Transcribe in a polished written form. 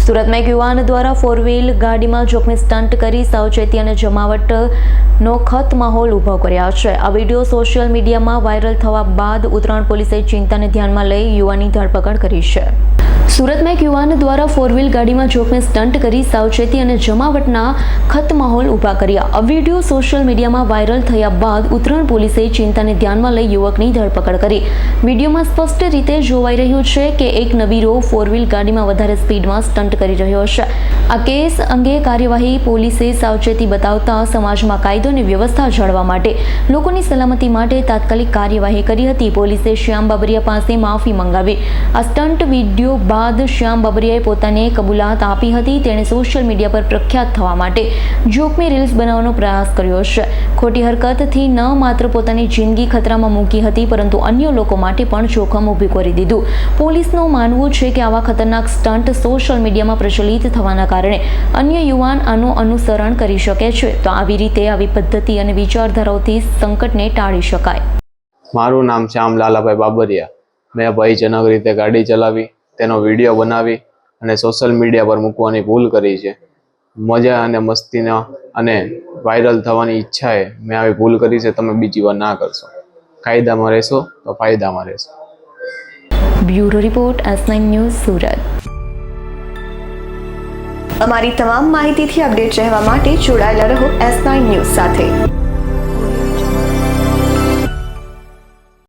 સુરતમાં એક યુવાન દ્વારા 4 વ્હીલ ગાડીમાં જોખમી સ્ટન્ટ કરી સાવચેતી અને જમાવટનો ખત માહોલ ઊભો કર્યો છે। આ વિડીયો સોશિયલ મીડિયામાં વાયરલ થવા બાદ ઉત્તરાયણ પોલીસે ચિંતાને ધ્યાનમાં લઈ યુવાનની ધરપકડ કરી છે। સુરતમાં એક યુવાન દ્વારા 4 વ્હીલ ગાડીમાં જોખમી સ્ટન્ટ કરી સાવચેતી અને જમાવટના ખત માહોલ ઊભા કર્યા। આ વિડીયો સોશિયલ મીડિયામાં વાયરલ થયા બાદ ઉત્તરાયણ પોલીસે ચિંતાને ધ્યાનમાં લઈ યુવકની ધરપકડ કરી। વિડીયોમાં સ્પષ્ટ રીતે જોવાઈ રહ્યું છે કે એક નવીરો 4 વ્હીલ ગાડીમાં વધારે સ્પીડમાં સ્ટન્ટ કરી રહ્યો છે। આ કેસ અંગે કાર્યવાહી પોલીસે સાવચેતી બતાવતા સમાજમાં કાયદો અને વ્યવસ્થા જાળવવા માટે લોકોની સલામતી માટે તાત્કાલિક કાર્યવાહી કરી હતી। પોલીસે શ્યામ બાબરિયા પાસે માફી મંગાવી। આ સ્ટન્ટ વિડીયો બાદ શ્યામ બાબરિયાએ પોતાની કબૂલાત આપી હતી। તેણે સોશિયલ મીડિયા પર પ્રખ્યાત થવા માટે જોખમી રીલ્સ બનાવવાનો પ્રયાસ કર્યો છે। ખોટી હરકતથી ન માત્ર પોતાની જિંદગી ખતરામાં મૂકી હતી પરંતુ અન્ય લોકો માટે પણ જોખમ ઊભું કરી દીધું। પોલીસનું માનવું છે કે આવા ખતરનાક સ્ટન્ટ સોશિયલ મીડિયામાં પ્રચલિત થવાના કારણે અન્ય યુવાન આનું અનુસરણ કરી શકે છે। તો આવી રીતે આવી પદ્ધતિ અને વિચારધારાઓથી સંકટને ટાળી શકાય। મારું નામ શ્યામ લાલાભાઈ બાબરિયા। મેં ભયજનક રીતે ગાડી ચલાવી, તેનો વિડીયો બનાવી અને સોશિયલ મીડિયા પર મૂકવાની ભૂલ કરી છે। મજા અને મસ્તીના અને વાયરલ થવાની ઈચ્છાએ મેં આવી ભૂલ કરી છે। તમે બીજી વાર ના કરશો। કાયદામાં રહેશો તો ફાયદામાં રહેશો। Bureau report S9 news Surat. અમારી તમામ માહિતીથી અપડેટ રહેવા માટે જોડાયેલા રહો S9 ન્યૂઝ સાથે।